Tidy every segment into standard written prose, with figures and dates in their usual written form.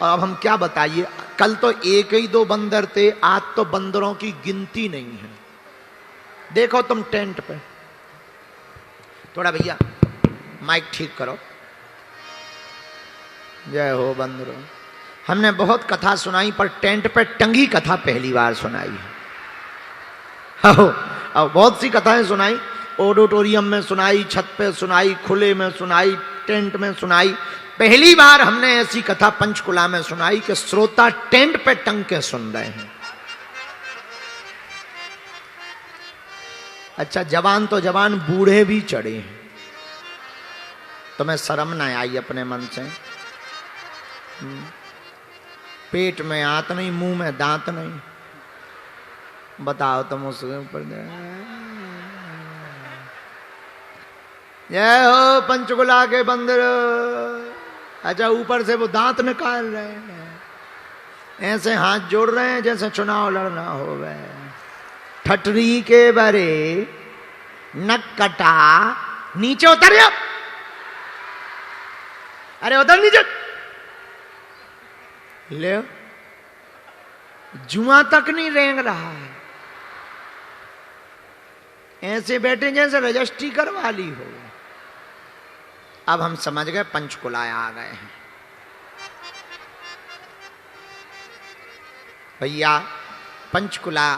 और अब हम क्या बताइए, कल तो एक ही दो बंदर थे, आज तो बंदरों की गिनती नहीं है। देखो तुम टेंट पे, थोड़ा भैया माइक ठीक करो। जय हो बंदरों। हमने बहुत कथा सुनाई पर टेंट पे टंगी कथा पहली बार सुनाई है। अब बहुत सी कथाएं सुनाई, ऑडिटोरियम में सुनाई, छत पे सुनाई, खुले में सुनाई, टेंट में सुनाई। पहली बार हमने ऐसी कथा पंचकुला में सुनाई कि श्रोता टेंट पे टंग के सुन रहे हैं। अच्छा जवान तो जवान, बूढ़े भी चढ़े हैं। तुम्हें शर्म ना आई अपने मन से? पेट में आंत नहीं, मुंह में दांत नहीं, बताओ तुम उसके ऊपर। जय हो पंचकुला के बंदर। अच्छा ऊपर से वो दांत निकाल रहे हैं, ऐसे हाथ जोड़ रहे हैं जैसे चुनाव लड़ना हो गए। ठटरी के बरे नक कटा, नीचे उतर जाओ। अरे उतर नीचे ले, जुआ तक नहीं रेंग रहा है, ऐसे बैठे जैसे रजिस्ट्री करवा ली हो। अब हम समझ गए पंचकुला आ गए हैं। भैया पंचकुला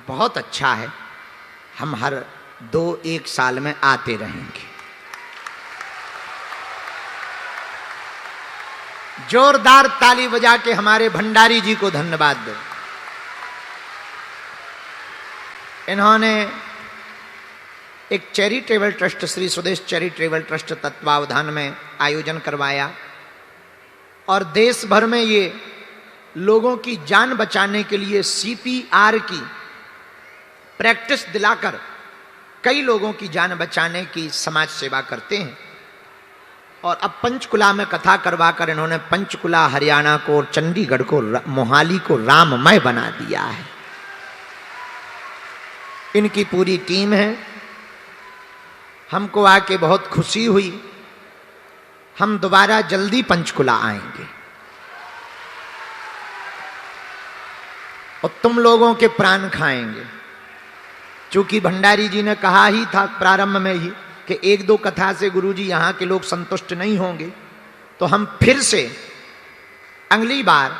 बहुत अच्छा है, हम हर 2-1 साल में आते रहेंगे। जोरदार ताली बजा के हमारे भंडारी जी को धन्यवाद दो। इन्होंने एक चैरिटेबल ट्रस्ट, श्री स्वदेश चैरिटेबल ट्रस्ट तत्वावधान में आयोजन करवाया और देश भर में ये लोगों की जान बचाने के लिए CPR की प्रैक्टिस दिलाकर कई लोगों की जान बचाने की समाज सेवा करते हैं। और अब पंचकुला में कथा करवाकर इन्होंने पंचकुला हरियाणा को और चंडीगढ़ को, मोहाली को राममय बना दिया है। इनकी पूरी टीम है। हमको आके बहुत खुशी हुई। हम दोबारा जल्दी पंचकुला आएंगे और तुम लोगों के प्राण खाएंगे। चूंकि भंडारी जी ने कहा ही था प्रारंभ में ही कि 1-2 कथा से गुरुजी यहाँ के लोग संतुष्ट नहीं होंगे, तो हम फिर से अगली बार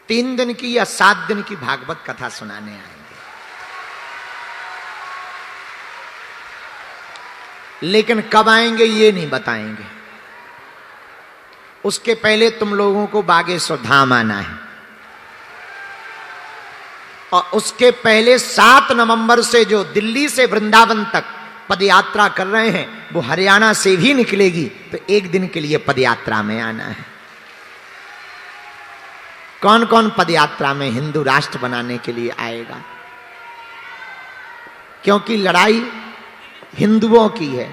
3 दिन की या 7 दिन की भागवत कथा सुनाने आएंगे। लेकिन कब आएंगे ये नहीं बताएंगे। उसके पहले तुम लोगों को बागेश्वर धाम आना है और उसके पहले 7 नवंबर से जो दिल्ली से वृंदावन तक पदयात्रा कर रहे हैं वो हरियाणा से भी निकलेगी, तो 1 दिन के लिए पदयात्रा में आना है। कौन कौन पदयात्रा में हिंदू राष्ट्र बनाने के लिए आएगा? क्योंकि लड़ाई हिंदुओं की है।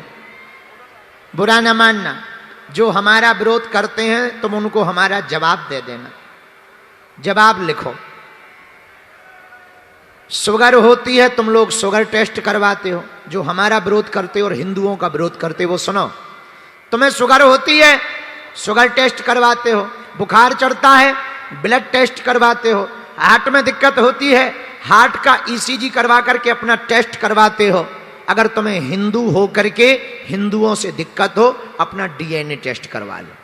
बुरा न मानना, जो हमारा विरोध करते हैं तुम उनको हमारा जवाब दे देना। जवाब लिखो। शुगर होती है, तुम लोग शुगर टेस्ट करवाते हो। जो हमारा विरोध करते हो और हिंदुओं का विरोध करते हो वो सुनो। तुम्हें शुगर होती है, शुगर टेस्ट करवाते हो। बुखार चढ़ता है, ब्लड टेस्ट करवाते हो। हार्ट में दिक्कत होती है, हार्ट का ECG करवा करके अपना टेस्ट करवाते हो। अगर तुम्हें हिंदू हो करके हिंदुओं से दिक्कत हो, अपना DNA टेस्ट करवा लो।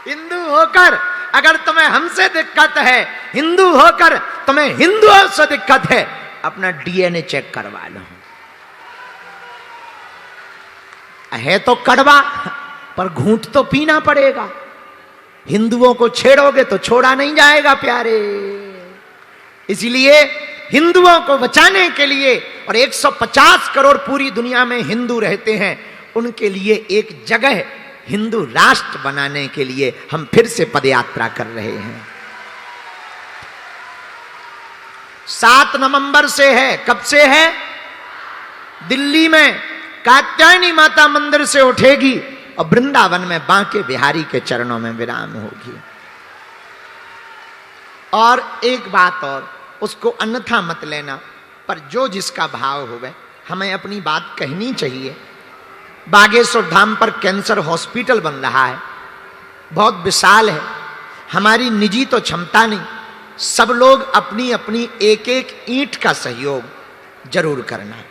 हिंदू होकर अगर तुम्हें हमसे दिक्कत है, हिंदू होकर तुम्हें हिंदुओं से दिक्कत है, अपना DNA चेक करवा लो। है तो कड़वा पर घूंट तो पीना पड़ेगा। हिंदुओं को छेड़ोगे तो छोड़ा नहीं जाएगा प्यारे। इसलिए हिंदुओं को बचाने के लिए, और 150 करोड़ पूरी दुनिया में हिंदू रहते हैं, उनके लिए एक जगह हिंदू राष्ट्र बनाने के लिए हम फिर से पदयात्रा कर रहे हैं। 7 नवंबर से है। कब से है? दिल्ली में कात्यायनी माता मंदिर से उठेगी और वृंदावन में बांके बिहारी के चरणों में विराम होगी। और एक बात और, उसको अन्यथा मत लेना, पर जो जिसका भाव होवे हमें अपनी बात कहनी चाहिए। बागेश्वर धाम पर कैंसर हॉस्पिटल बन रहा है, बहुत विशाल है, हमारी निजी तो क्षमता नहीं, सब लोग अपनी अपनी एक एक ईंट का सहयोग जरूर करना।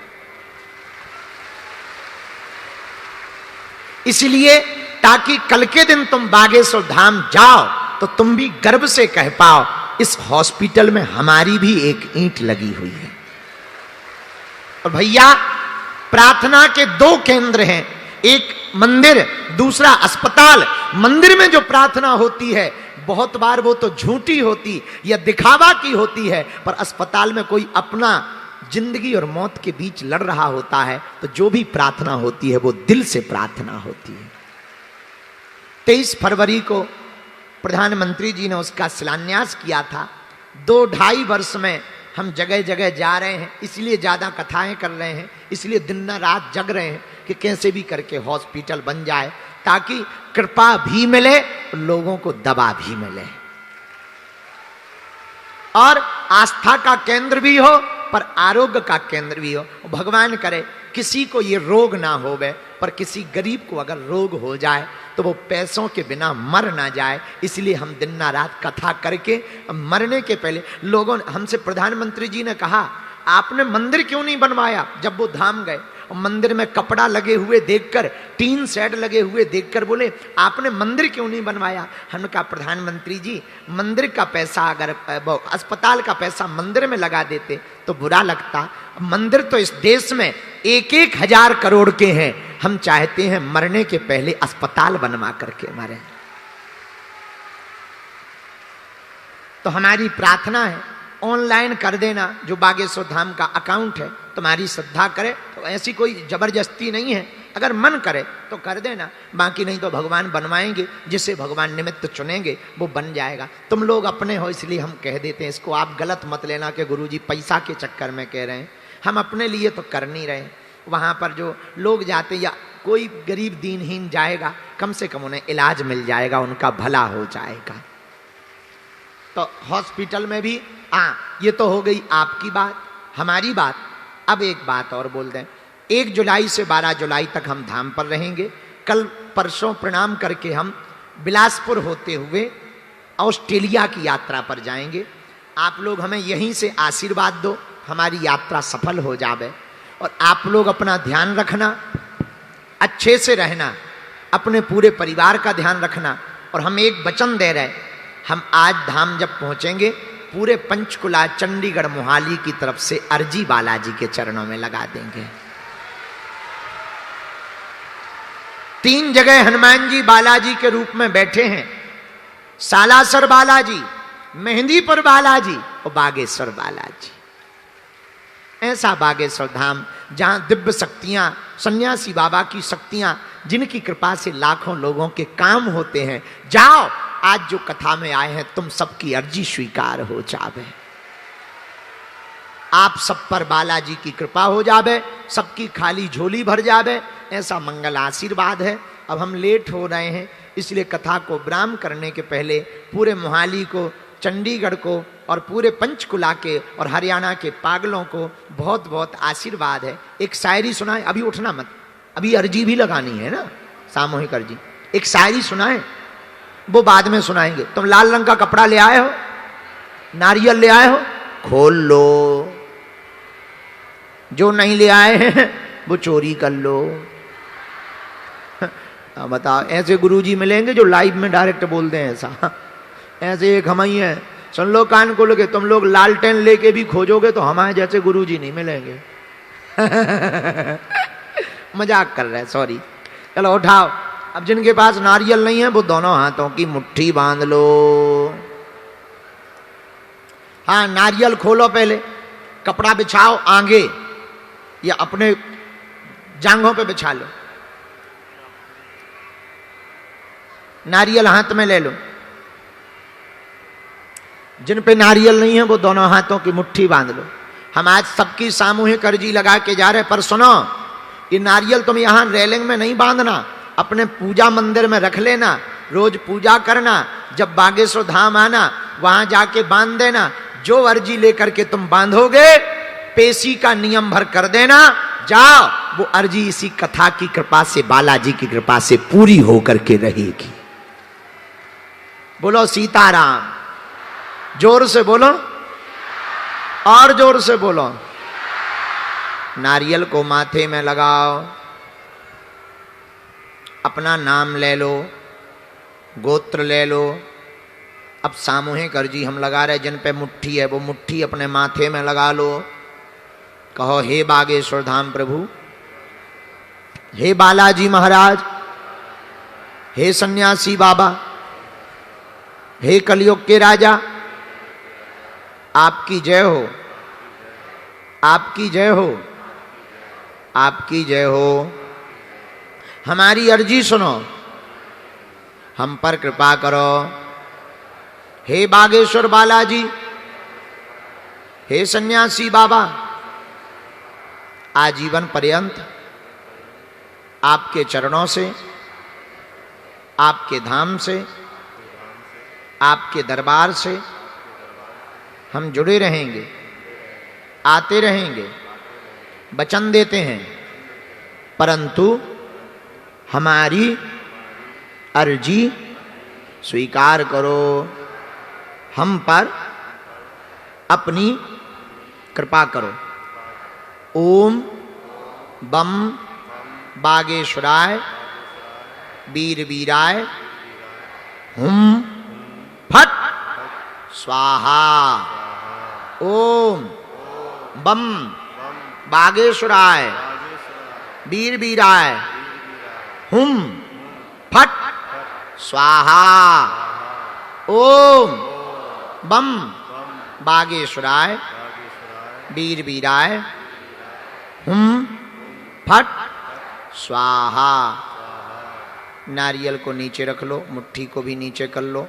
इसलिए ताकि कल के दिन तुम बागेश्वर धाम जाओ तो तुम भी गर्व से कह पाओ इस हॉस्पिटल में हमारी भी एक ईंट लगी हुई है। और भैया प्रार्थना के दो केंद्र हैं, एक मंदिर, दूसरा अस्पताल। मंदिर में जो प्रार्थना होती है बहुत बार वो तो झूठी होती या दिखावा की होती है, पर अस्पताल में कोई अपना जिंदगी और मौत के बीच लड़ रहा होता है, तो जो भी प्रार्थना होती है वो दिल से प्रार्थना होती है। 23 फरवरी को प्रधानमंत्री जी ने उसका शिलान्यास किया था। 2-2.5 वर्ष में हम जगह जगह जा रहे हैं, इसलिए ज्यादा कथाएं कर रहे हैं, इसलिए दिन रात जग रहे हैं कि कैसे भी करके हॉस्पिटल बन जाए, ताकि कृपा भी मिले और लोगों को दवा भी मिले और आस्था का केंद्र भी हो पर आरोग्य का केंद्र भी हो। भगवान करे किसी को ये रोग ना होवे, पर किसी गरीब को अगर रोग हो जाए तो वो पैसों के बिना मर ना जाए। इसलिए हम दिन रात कथा करके मरने के पहले लोगों ने हमसे, प्रधानमंत्री जी ने कहा आपने मंदिर क्यों नहीं बनवाया? जब वो धाम गए मंदिर में कपड़ा लगे हुए देखकर, टीन सेट लगे हुए देखकर बोले आपने मंदिर क्यों नहीं बनवाया? हमने कहा प्रधानमंत्री जी मंदिर का पैसा अगर अस्पताल का पैसा मंदिर में लगा देते तो बुरा लगता। मंदिर तो इस देश में 1-1 करोड़ के हैं, हम चाहते हैं मरने के पहले अस्पताल बनवा करके मरे। तो हमारी प्रार्थना है ऑनलाइन कर देना, जो बागेश्वर धाम का अकाउंट है, तुम्हारी श्रद्धा करे तो ऐसी कोई जबरदस्ती नहीं है, अगर मन करे तो कर देना, बाकी नहीं तो भगवान बनवाएंगे, जिसे भगवान निमित्त चुनेंगे वो बन जाएगा। तुम लोग अपने हो इसलिए हम कह देते हैं, इसको आप गलत मत लेना कि गुरुजी पैसा के चक्कर में कह रहे हैं, हम अपने लिए तो कर नहीं रहे। वहाँ पर जो लोग जाते या कोई गरीब दीनहीन जाएगा, कम से कम उन्हें इलाज मिल जाएगा, उनका भला हो जाएगा। तो हॉस्पिटल में भी ये तो हो गई आपकी बात, हमारी बात। अब एक बात और बोल दें, 1 जुलाई से 12 जुलाई तक हम धाम पर रहेंगे। कल परसों प्रणाम करके हम बिलासपुर होते हुए ऑस्ट्रेलिया की यात्रा पर जाएंगे। आप लोग हमें यहीं से आशीर्वाद दो, हमारी यात्रा सफल हो जावे। और आप लोग अपना ध्यान रखना, अच्छे से रहना, अपने पूरे परिवार का ध्यान रखना। और हम एक वचन दे रहे, हम आज धाम जब पहुंचेंगे पूरे पंचकुला चंडीगढ़ मोहाली की तरफ से अर्जी बालाजी के चरणों में लगा देंगे। 3 जगह हनुमान जी बालाजी के रूप में बैठे हैं, सालासर बालाजी, मेहंदीपुर बालाजी और बागेश्वर बालाजी। ऐसा बागेश्वर धाम जहां दिव्य शक्तियां, सन्यासी बाबा की शक्तियां, जिनकी कृपा से लाखों लोगों के काम होते हैं। जाओ, आज जो कथा में आए हैं तुम सबकी अर्जी स्वीकार हो जावे, आप सब पर बालाजी की कृपा हो जावे, सबकी खाली झोली भर जावे, ऐसा मंगल आशीर्वाद है। अब हम लेट हो रहे हैं, इसलिए कथा को विराम करने के पहले पूरे मोहाली को, चंडीगढ़ को और पूरे पंचकुला के और हरियाणा के पागलों को बहुत बहुत आशीर्वाद है। एक शायरी सुनाए, अभी उठना मत, अभी अर्जी भी लगानी है ना, सामूहिक अर्जी। एक शायरी सुनाए, वो बाद में सुनाएंगे। तुम लाल रंग का कपड़ा ले आए हो, नारियल ले आए हो, खोल लो, जो नहीं ले आए हैं वो चोरी कर लो। बताओ, ऐसे गुरुजी मिलेंगे जो लाइव में डायरेक्ट बोल दें ऐसा? ऐसे एक हम ही है, सुन लो कान खोल के, तुम लोग लालटेन लेके भी खोजोगे तो हमारे जैसे गुरुजी नहीं मिलेंगे। मजाक कर रहे हैं, सॉरी। चलो उठाओ, अब जिनके पास नारियल नहीं है वो दोनों हाथों की मुट्ठी बांध लो। हाँ, नारियल खोलो, पहले कपड़ा बिछाओ आगे या अपने जांघों पे बिछा लो, नारियल हाथ में ले लो। जिन पे नारियल नहीं है वो दोनों हाथों की मुट्ठी बांध लो। हम आज सबकी सामूहिक अर्जी लगा के जा रहे हैं, पर सुनो, ये नारियल तुम यहां रेलिंग में नहीं बांधना, अपने पूजा मंदिर में रख लेना, रोज पूजा करना, जब बागेश्वर धाम आना वहां जाके बांध देना। जो अर्जी लेकर के तुम बांधोगे पेशी का नियम भर कर देना, जाओ, वो अर्जी इसी कथा की कृपा से, बालाजी की कृपा से पूरी होकर के रहेगी। बोलो सीताराम, जोर से बोलो और जोर से बोलो। नारियल को माथे में लगाओ, अपना नाम ले लो, गोत्र ले लो। अब सामूहिक अर्जी हम लगा रहे, जिन पे मुट्ठी है वो मुट्ठी अपने माथे में लगा लो। कहो, हे बागेश्वर धाम प्रभु, हे बालाजी महाराज, हे सन्यासी बाबा, हे कलयुग के राजा, आपकी जय हो, आपकी जय हो, आपकी जय हो। हमारी अर्जी सुनो, हम पर कृपा करो। हे बागेश्वर बालाजी, हे सन्यासी बाबा, आजीवन पर्यंत आपके चरणों से, आपके धाम से, आपके दरबार से हम जुड़े रहेंगे, आते रहेंगे, वचन देते हैं। परंतु हमारी अर्जी स्वीकार करो, हम पर अपनी कृपा करो। ओम बम बागेश्वराय वीर वीराय हुम फट स्वाहा। ओम बम बागेश्वराय वीर वीराय हुम फट स्वाहा। ओम बम बागेश्वराय वीर वीराय हुम फट स्वाहा। नारियल को नीचे रख लो, मुट्ठी को भी नीचे कर लो।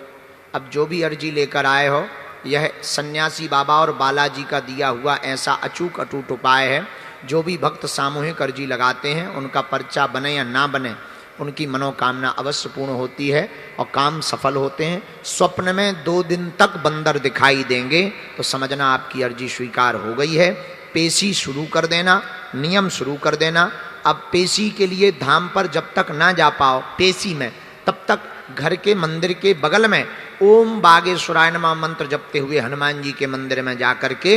अब जो भी अर्जी लेकर आए हो, यह सन्यासी बाबा और बालाजी का दिया हुआ ऐसा अचूक अटूट उपाय है। जो भी भक्त सामूहिक अर्जी लगाते हैं, उनका पर्चा बने या ना बने, उनकी मनोकामना अवश्य पूर्ण होती है और काम सफल होते हैं। स्वप्न में 2 दिन तक बंदर दिखाई देंगे तो समझना आपकी अर्जी स्वीकार हो गई है। पेशी शुरू कर देना, नियम शुरू कर देना। अब पेशी के लिए धाम पर जब तक ना जा पाओ पेशी में, तब तक घर के मंदिर के बगल में ओम बागेश्वराय नमः मंत्र जपते हुए हनुमान जी के मंदिर में जाकर के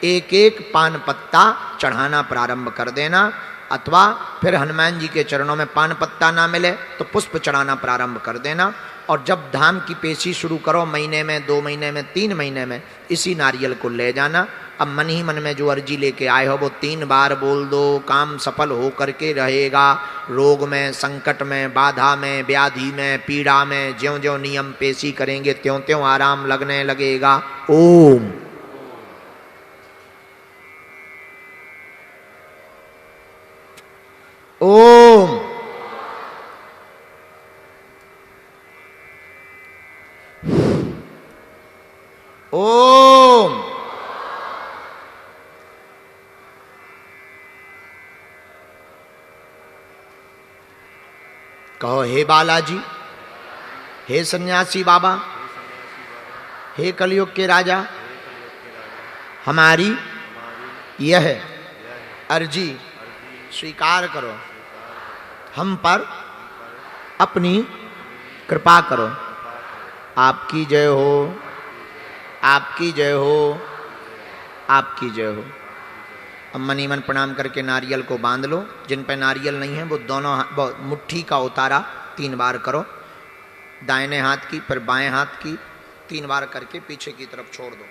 एक एक पान पत्ता चढ़ाना प्रारंभ कर देना। अथवा फिर हनुमान जी के चरणों में पान पत्ता ना मिले तो पुष्प चढ़ाना प्रारंभ कर देना। और जब धाम की पेशी शुरू करो, महीने में, 2 महीने में, 3 महीने में, इसी नारियल को ले जाना। अब मन ही मन में जो अर्जी लेके आए हो वो 3 बार बोल दो, काम सफल हो करके रहेगा। रोग में, संकट में, बाधा में, व्याधि में, पीड़ा में ज्यों ज्यों नियम पेशी करेंगे त्यों त्यों आराम लगने लगेगा। ओम ओम ओम कहो, हे बालाजी, हे सन्यासी बाबा, हे कलयुग के राजा, हमारी यह अर्जी स्वीकार करो, हम पर अपनी कृपा करो। आपकी जय हो, आपकी जय हो, आपकी जय हो। अब मनी मन प्रणाम करके नारियल को बांध लो। जिन पे नारियल नहीं है वो दोनों मुट्ठी का उतारा 3 बार करो, दाहिने हाथ की फिर बाएं हाथ की 3 बार करके पीछे की तरफ छोड़ दो।